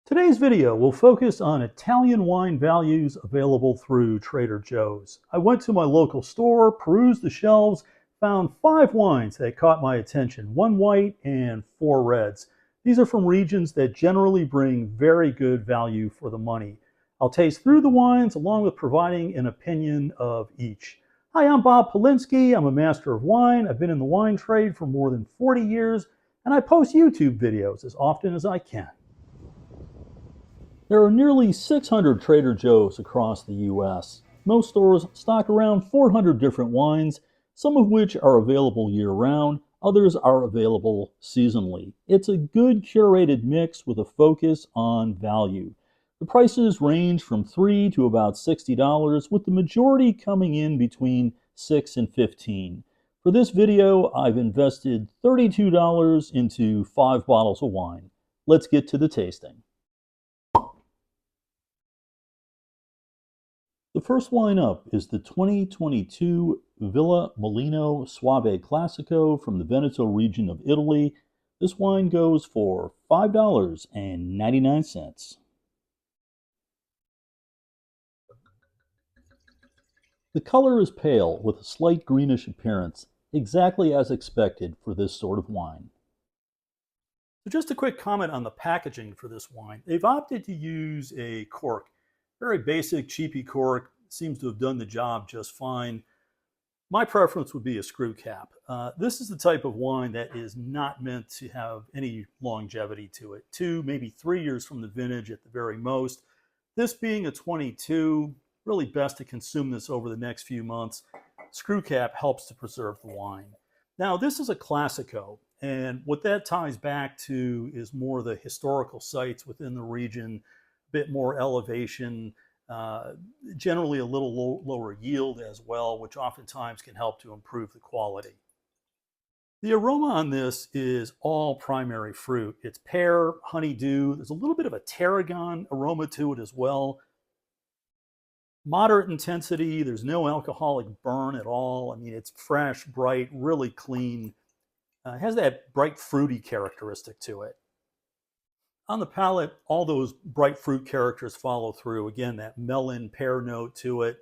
Today's video will focus on Italian wine values available through Trader Joe's. I went to my local store, perused the shelves, found 5 wines that caught my attention, 1 white and 4 reds. These are from regions that generally bring very good value for the money. I'll taste through the wines along with providing an opinion of each. Hi, I'm Bob Paulinski. I'm a Master of Wine. I've been in the wine trade for more than 40 years, and I post YouTube videos as often as I can. There are nearly 600 Trader Joe's across the U.S. Most stores stock around 400 different wines, some of which are available year-round, others are available seasonally. It's a good curated mix with a focus on value. The prices range from $3 to about $60, with the majority coming in between $6 and $15. For this video, I've invested $32 into 5 bottles of wine. Let's get to the tasting. The first wine up is the 2022 Villa Molino Soave Classico from the Veneto region of Italy. This wine goes for $5.99. The color is pale with a slight greenish appearance, exactly as expected for this sort of wine. So just a quick comment on the packaging for this wine. They've opted to use a cork. Very basic, cheapy cork, seems to have done the job just fine. My preference would be a screw cap. This is the type of wine that is not meant to have any longevity to it. 2, maybe 3 years from the vintage at the very most. This being a 22, really best to consume this over the next few months. Screw cap helps to preserve the wine. Now, this is a Classico, and what that ties back to is more the historical sites within the region, bit more elevation, generally a little lower yield as well, which oftentimes can help to improve the quality. The aroma on this is all primary fruit. It's pear, honeydew. There's a little bit of a tarragon aroma to it as well. Moderate intensity. There's no alcoholic burn at all. I mean, it's fresh, bright, really clean. It has that bright fruity characteristic to it. On the palate, all those bright fruit characters follow through. Again, that melon pear note to it.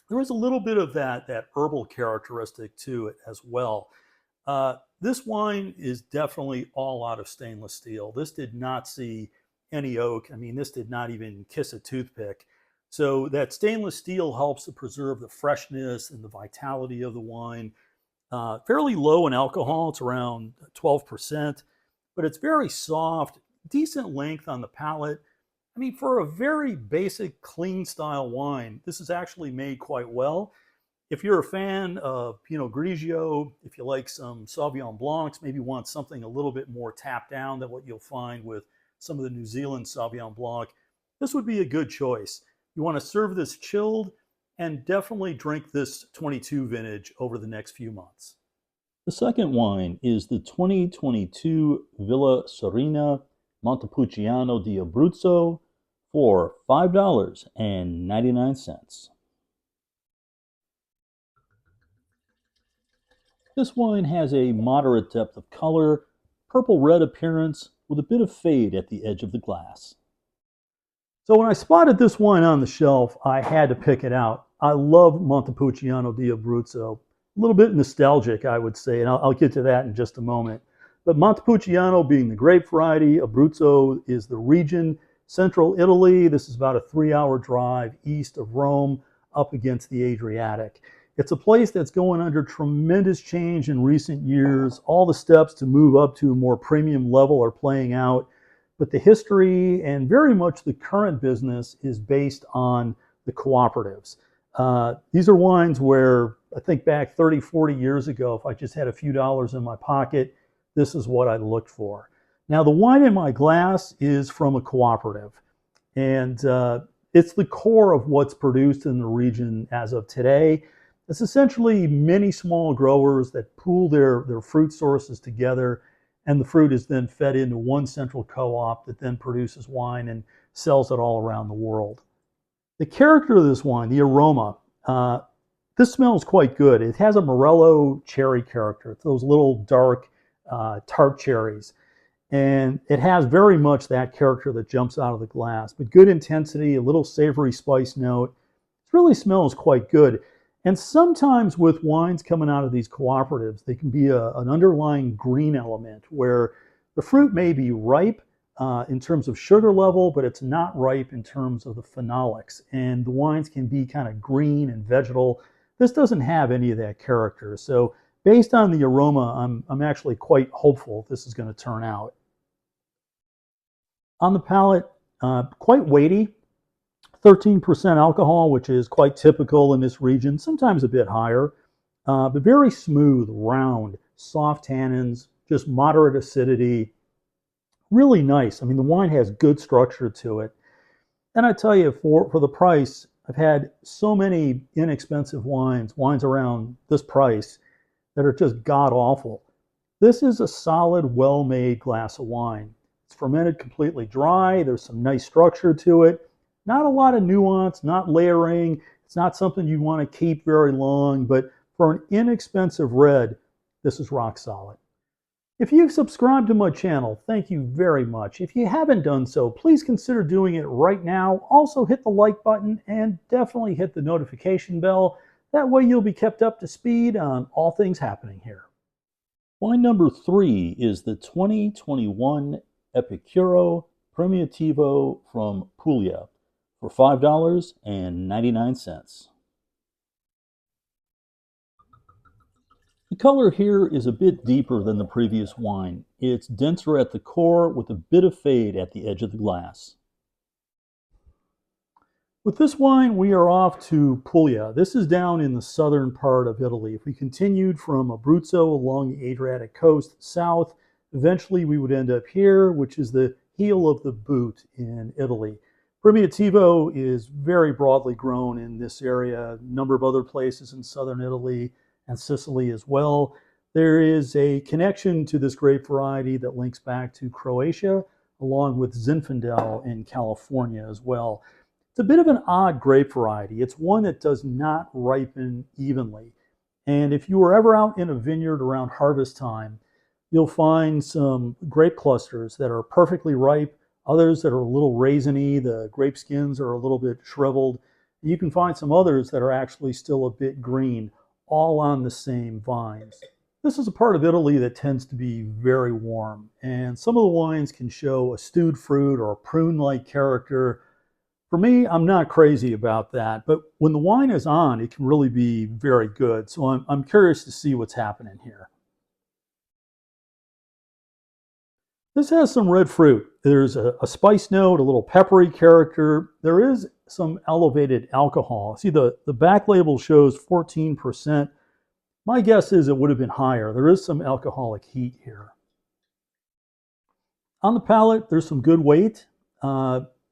There is a little bit of that herbal characteristic to it as well. This wine is definitely all out of stainless steel. This did not see any oak. I mean, this did not even kiss a toothpick. So that stainless steel helps to preserve the freshness and the vitality of the wine. Fairly low in alcohol. It's around 12%, but it's very soft. Decent length on the palate. I mean, for a very basic, clean style wine, this is actually made quite well. If you're a fan of Pinot Grigio, if you like some Sauvignon Blancs, maybe want something a little bit more tapped down than what you'll find with some of the New Zealand Sauvignon Blanc, this would be a good choice. You want to serve this chilled and definitely drink this 22 vintage over the next few months. The second wine is the 2022 Villa Cerrino Montepulciano di Abruzzo for $5.99. This wine has a moderate depth of color, purple-red appearance with a bit of fade at the edge of the glass. So when I spotted this wine on the shelf, I had to pick it out. I love Montepulciano di Abruzzo. A little bit nostalgic, I would say, and I'll get to that in just a moment. But Montepulciano being the grape variety, Abruzzo is the region, central Italy. This is about a 3-hour drive east of Rome, up against the Adriatic. It's a place that's going under tremendous change in recent years. All the steps to move up to a more premium level are playing out. But the history and very much the current business is based on the cooperatives. These are wines where I think back 30, 40 years ago, if I just had a few dollars in my pocket, this is what I looked for. Now, the wine in my glass is from a cooperative, and it's the core of what's produced in the region as of today. It's essentially many small growers that pool their fruit sources together, and the fruit is then fed into one central co-op that then produces wine and sells it all around the world. The character of this wine, the aroma, this smells quite good. It has a Morello cherry character. It's those little dark tart cherries. And it has very much that character that jumps out of the glass, but good intensity, a little savory spice note. It really smells quite good. And sometimes with wines coming out of these cooperatives, they can be an underlying green element where the fruit may be ripe in terms of sugar level, but it's not ripe in terms of the phenolics. And the wines can be kind of green and vegetal. This doesn't have any of that character. So based on the aroma, I'm actually quite hopeful this is going to turn out. On the palate, quite weighty, 13% alcohol, which is quite typical in this region, sometimes a bit higher, but very smooth, round, soft tannins, just moderate acidity. Really nice. I mean, the wine has good structure to it. And I tell you, for the price, I've had so many inexpensive wines around this price, that are just god awful. This is a solid, well-made glass of wine. It's fermented completely dry. There's some nice structure to it. Not a lot of nuance, not layering. It's not something you want to keep very long, but for an inexpensive red, this is rock solid. If you've subscribed to my channel, thank you very much. If you haven't done so, please consider doing it right now. Also hit the like button and definitely hit the notification bell. That way you'll be kept up to speed on all things happening here. Wine number 3 is the 2021 Epicuro Primitivo from Puglia for $5.99. The color here is a bit deeper than the previous wine. It's denser at the core with a bit of fade at the edge of the glass. With this wine, we are off to Puglia. This is down in the southern part of Italy. If we continued from Abruzzo along the Adriatic coast south, eventually we would end up here, which is the heel of the boot in Italy. Primitivo is very broadly grown in this area, a number of other places in southern Italy and Sicily as well. There is a connection to this grape variety that links back to Croatia, along with Zinfandel in California as well. It's a bit of an odd grape variety. It's one that does not ripen evenly. And if you were ever out in a vineyard around harvest time, you'll find some grape clusters that are perfectly ripe, others that are a little raisiny, the grape skins are a little bit shriveled. You can find some others that are actually still a bit green, all on the same vines. This is a part of Italy that tends to be very warm, and some of the wines can show a stewed fruit or a prune-like character. For me, I'm not crazy about that, but when the wine is on, it can really be very good. So I'm curious to see what's happening here. This has some red fruit. There's a spice note, a little peppery character. There is some elevated alcohol. See, the back label shows 14%. My guess is it would have been higher. There is some alcoholic heat here. On the palate, there's some good weight.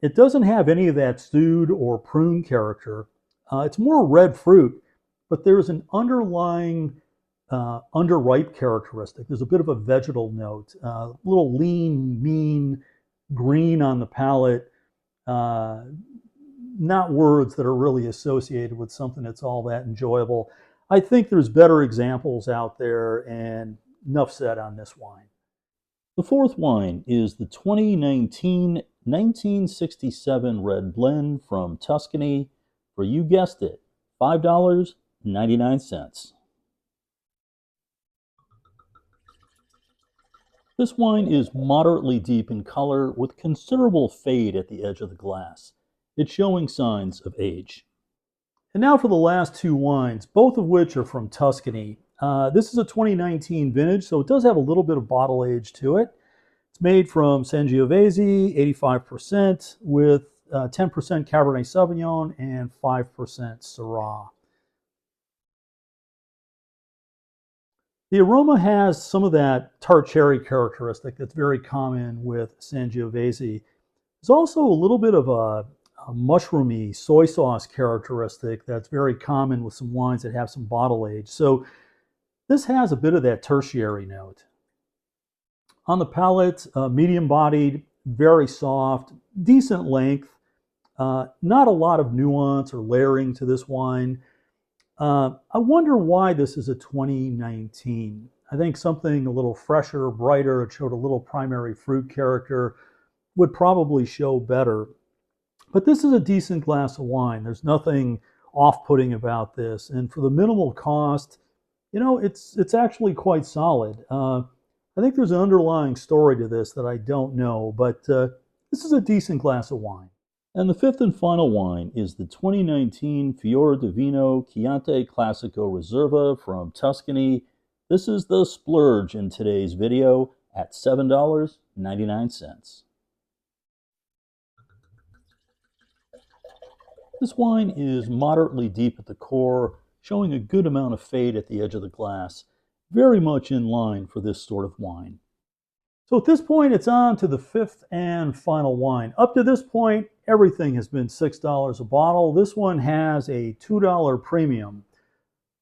It doesn't have any of that stewed or prune character. It's more red fruit, but there's an underlying underripe characteristic. There's a bit of a vegetal note, a little lean, mean, green on the palate. Not words that are really associated with something that's all that enjoyable. I think there's better examples out there, and enough said on this wine. The fourth wine is the 2019 1967 red blend from Tuscany for, you guessed it, $5.99. This wine is moderately deep in color with considerable fade at the edge of the glass. It's showing signs of age. And now for the last two wines, both of which are from Tuscany. This is a 2019 vintage, so it does have a little bit of bottle age to it. It's made from Sangiovese, 85%, with 10% Cabernet Sauvignon and 5% Syrah. The aroma has some of that tart cherry characteristic that's very common with Sangiovese. There's also a little bit of a mushroomy soy sauce characteristic that's very common with some wines that have some bottle age. So this has a bit of that tertiary note. On the palate, medium-bodied, very soft, decent length, not a lot of nuance or layering to this wine. I wonder why this is a 2019. I think something a little fresher, brighter, it showed a little primary fruit character, would probably show better. But this is a decent glass of wine. There's nothing off-putting about this. And for the minimal cost, it's actually quite solid. I think there's an underlying story to this that I don't know, but this is a decent glass of wine. And the fifth and final wine is the 2019 Fior di Vino Chianti Classico Riserva from Tuscany. This is the splurge in today's video at $7.99. This wine is moderately deep at the core, showing a good amount of fade at the edge of the glass, very much in line for this sort of wine. So at this point, it's on to the fifth and final wine. Up to this point, everything has been $6 a bottle. This one has a $2 premium.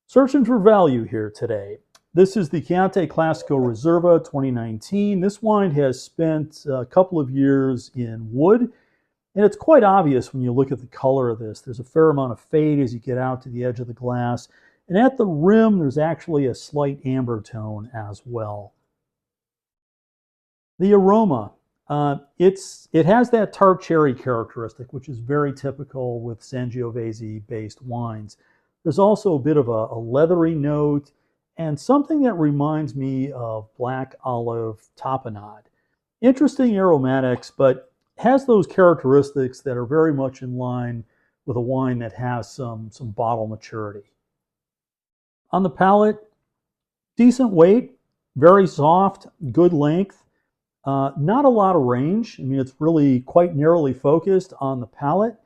Searching for value here today. This is the Chianti Classico Riserva 2019. This wine has spent a couple of years in wood, and it's quite obvious when you look at the color of this. There's a fair amount of fade as you get out to the edge of the glass, and at the rim, there's actually a slight amber tone as well. The aroma, it has that tart cherry characteristic, which is very typical with Sangiovese-based wines. There's also a bit of a leathery note and something that reminds me of black olive tapenade. Interesting aromatics, but has those characteristics that are very much in line with a wine that has some bottle maturity. On the palate, decent weight, very soft, good length. Not a lot of range. I mean, it's really quite narrowly focused on the palate,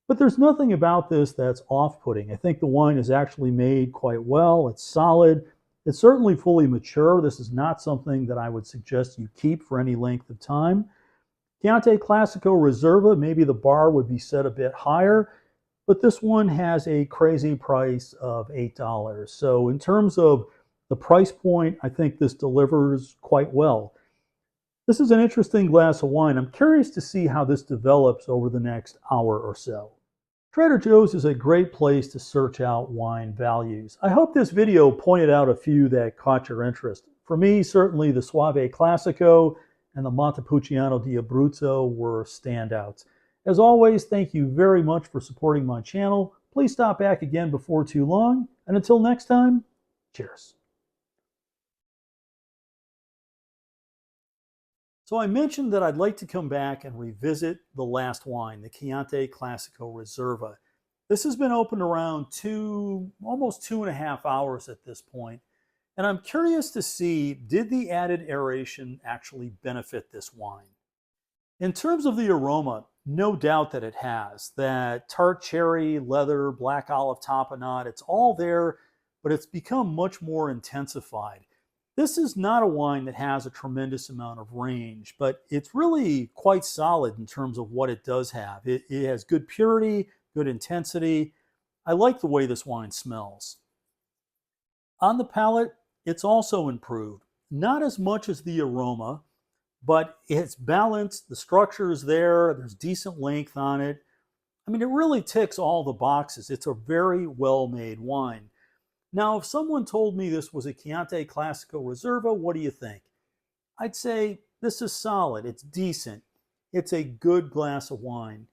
but there's nothing about this that's off-putting. I think the wine is actually made quite well. It's solid. It's certainly fully mature. This is not something that I would suggest you keep for any length of time. Chianti Classico Riserva, maybe the bar would be set a bit higher, but this one has a crazy price of $8. So in terms of the price point, I think this delivers quite well. This is an interesting glass of wine. I'm curious to see how this develops over the next hour or so. Trader Joe's is a great place to search out wine values. I hope this video pointed out a few that caught your interest. For me, certainly the Soave Classico and the Montepulciano di Abruzzo were standouts. As always, thank you very much for supporting my channel. Please stop back again before too long. And until next time, cheers. So I mentioned that I'd like to come back and revisit the last wine, the Chianti Classico Riserva. This has been open around almost 2.5 hours at this point, and I'm curious to see, did the added aeration actually benefit this wine? In terms of the aroma, no doubt that it has. That tart cherry, leather, black olive tapenade, it's all there, but it's become much more intensified. This is not a wine that has a tremendous amount of range, but it's really quite solid in terms of what it does have. It has good purity, good intensity. I like the way this wine smells. On the palate, it's also improved. Not as much as the aroma, but it's balanced. The structure is there. There's decent length on it. I mean, it really ticks all the boxes. It's a very well-made wine. Now, if someone told me this was a Chianti Classico Riserva, what do you think? I'd say this is solid. It's decent. It's a good glass of wine.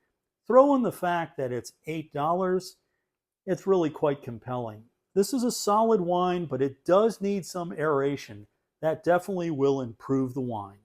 Throw in the fact that it's $8, it's really quite compelling. This is a solid wine, but it does need some aeration. That definitely will improve the wine.